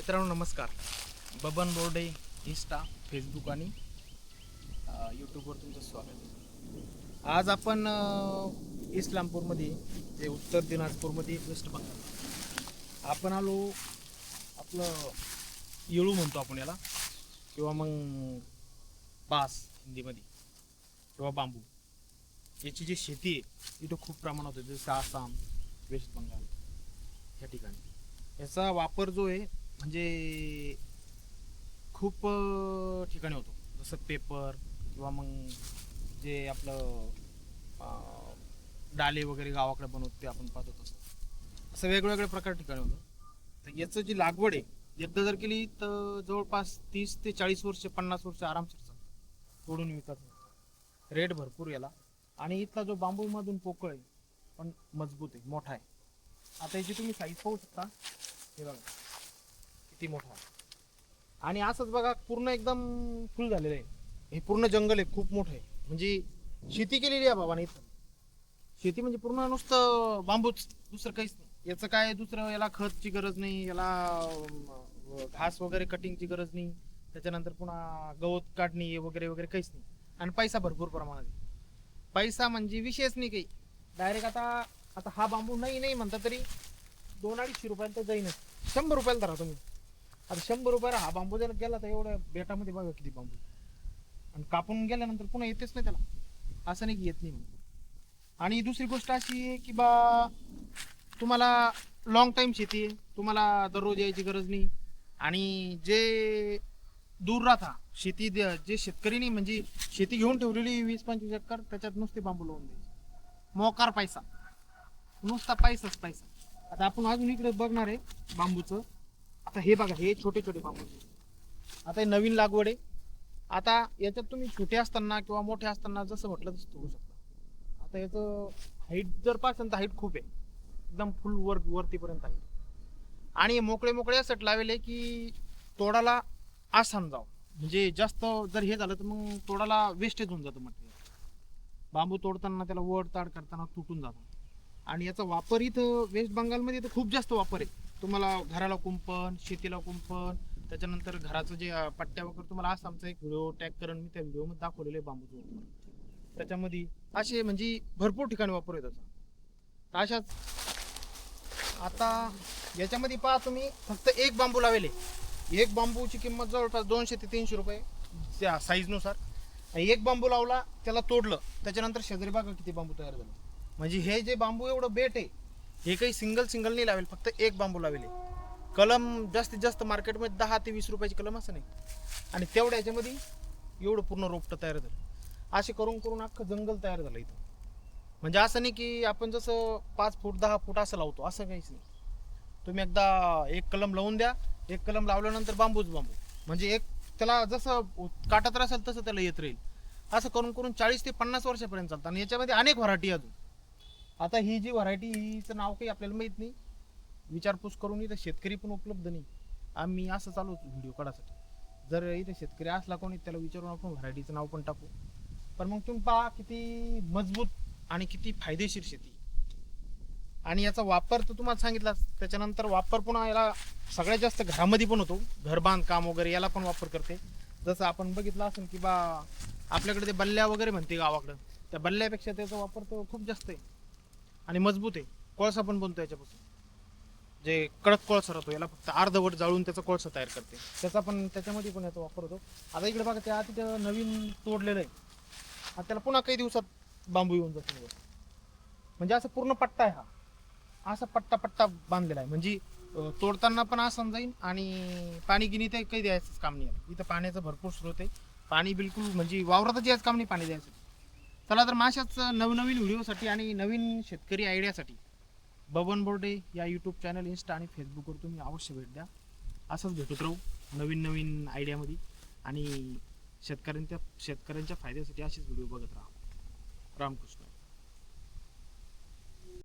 मित्रांनो नमस्कार. Baban Borde Insta, Facebook आणि यूट्यूबवर तुमचं स्वागत आहे. आज आपण इस्लामपूरमध्ये जे उत्तर दिनाजपूरमध्ये वेस्ट बंगाल आपण आलो. आपलं येळू म्हणतो आपण याला, किंवा मग बास हिंदीमध्ये, किंवा बांबू. याची जी शेती आहे इथं खूप प्रमाणात होते, जसं आसाम, वेस्ट बंगाल या ठिकाणी. याचा वापर जो आहे म्हणजे खूप ठिकाणी होतो, जसं पेपर किंवा मग जे आपलं डाले वगैरे गावाकडे बनवतो ते आपण पाहतो तसं असं वेगवेगळ्या प्रकार ठिकाणी होतं. तर याचं जी लागवड आहे एकदा जर केली तर जवळपास 30 ते 40 वर्ष 50 वर्ष आरामशीर चालतं. तोडून विकत रेट भरपूर याला. आणि इथला जो बांबूमधून पोकळ आहे पण मजबूत आहे, मोठा आहे. आता याची तुम्ही साईज पाहू शकता, हे बघा किती मोठा आहे. आणि असंच बघा पूर्ण एकदम फुल झालेलं आहे. हे पूर्ण जंगल आहे, खूप मोठं आहे. म्हणजे शेती केलेली आहे बाबाने इथं. शेती म्हणजे पूर्ण नुसतं बांबूच, दुसरं काहीच नाही. याचं काय दुसरं, याला खतची गरज नाही, याला घास वगैरे कटिंगची गरज नाही, त्याच्यानंतर पुन्हा गवत काढणी वगैरे वगैरे काहीच नाही. आणि पैसा भरपूर प्रमाणात आहे. पैसा म्हणजे विषयच नाही काही. डायरेक्ट आता आता हा बांबू नाही नाही म्हणता तरी 200-250 रुपयाला तर जाईनच. 100 रुपयाला धरा तुम्ही. आता 100 रुपयाला हा बांबू जर गेला तर एवढ्या बेटामध्ये बघा किती बांबू. आणि कापून गेल्यानंतर पुन्हा येतेच नाही त्याला, असं नाही की येत नाही म्हणून. आणि दुसरी गोष्ट अशी आहे की बा तुम्हाला लॉंग टाइम शेती आहे, तुम्हाला दररोज यायची गरज नाही. आणि जे दूर राहता शेती, जे शेतकरी नाही म्हणजे शेती घेऊन ठेवलेली 20-25 एकर, त्याच्यात नुसते बांबू लावून द्यायचे. मोकार पैसा, नुसता पैसाच पैसा. आता आपण अजून इकडे बघणार आहे बांबूचं. आता हे बघा, हे छोटे छोटे बांबू. आता हे नवीन लागवड आहे. आता याच्यात तुम्ही छोटे असताना किंवा मोठे असताना जसं म्हटलं तसं तोडू शकता. आता याचं हाईट जर पाहिलं तर हाईट खूप आहे, एकदम फुल वरतीपर्यंत आहे. आणि मोकळे मोकळे असं लावले की तोडाला आसान जाव, म्हणजे जास्त जर हे झालं तर मग तोडाला वेस्टेज होऊन जातं मटेरियल. बांबू तोडताना त्याला वड ताड करताना तुटून जातं. आणि याचा वापर इथं वेस्ट बंगालमध्ये तर खूप जास्त वापर आहे. तुम्हाला घराला कुंपण, शेतीला कुंपण, त्याच्यानंतर घराचं जे पट्ट्या वगैरे, तुम्हाला आसामचा एक व्हिडिओ टॅग करून मी त्या व्हिडिओमध्ये दाखवलेले आहे बांबूचे वापर. त्याच्यामध्ये असे म्हणजे भरपूर ठिकाणी वापर आहे त्याचा. अशाच आता याच्यामध्ये पहा तुम्ही, फक्त एक बांबू लावले. एक बांबूची किंमत जवळपास 200 ते 300 रुपये त्या साईजनुसार. एक बांबू लावला, त्याला तोडलं, त्याच्यानंतर शेजारी बघा किती बांबू तयार झाले. म्हणजे हे जे बांबू एवढं बेट आहे, हे काही सिंगल नाही लावेल, फक्त एक बांबू लावेल. कलम जास्तीत जास्त मार्केटमध्ये 10 ते 20 रुपयाची कलम असं नाही. आणि तेवढ्या ह्याच्यामध्ये एवढं पूर्ण रोपटं तयार झालं. असे करून करून अख्खं जंगल तयार झालं इथं. म्हणजे असं नाही की आपण जसं 5 फूट 10 फूट असं लावतो, असं काहीच नाही. तुम्ही एकदा एक कलम लावून द्या, एक कलम लावल्यानंतर बांबूच बांबू. म्हणजे एक त्याला जसं काटत असेल तसं त्याला येत राहील. असं करून करून 40 ते 50 वर्षापर्यंत चालतं. आणि याच्यामध्ये अनेक व्हरायटी अजून. आता ही जी व्हरायटी, हिचं नाव काही आपल्याला माहीत नाही, विचारपूस करून इथं शेतकरी पण उपलब्ध नाही. आम्ही असं चालू व्हिडिओ काढायसाठी. जर इथे शेतकरी असला कोणी, त्याला विचारून आपण व्हरायटीचं नाव पण टाकू. पण मग तुम्ही पहा किती मजबूत आणि किती फायदेशीर शेती. आणि याचा वापर तर तुम्हाला सांगितला. त्याच्यानंतर वापर पुन्हा याला सगळ्यात जास्त घरामध्ये पण होतो. घर बांधकाम वगैरे याला पण वापर करते. जसं आपण बघितलं असेल की बा आपल्याकडे ते बल्ल्या वगैरे म्हणते गावाकडं, त्या बल्ल्यापेक्षा त्याचा वापर तो खूप जास्त आहे आणि मजबूत आहे. कोळसा पण बनतो याच्यापासून, जे कडक कोळसा राहतो, याला फक्त अर्धवट जाळून त्याचा कोळसा तयार करते. त्याच्यामध्ये पण याचा वापर होतो. आता इकडे बघा, त्या तिथं नवीन तोडलेलं आहे. आता त्याला पुन्हा काही दिवसात बांबू येऊन जातो. म्हणजे असं पूर्ण पट्टा आहे हा, असा पट्टा पट्टा बांधलेला आहे. म्हणजे तोडताना पण आसान जाईल. आणि पाणी गिनी ते काही द्यायचंच काम नाही. इथं पाण्याचा भरपूर स्रोत आहे. पाणी बिलकुल म्हणजे वावरातच यायचं काम नाही पाणी द्यायचं. चला तर माशाच नवनवीन व्हिडिओसाठी आणि नवीन शेतकरी आयडियासाठी बबन बोर्डे या यूट्यूब चॅनल, इंस्टा आणि फेसबुकवर तुम्ही अवश्य भेट द्या. असंच भेटत राहू नवीन नवीन आयडियामध्ये. आणि शेतकऱ्यांच्या फायद्यासाठी असेच व्हिडिओ बघत राहा. रामकृष्ण.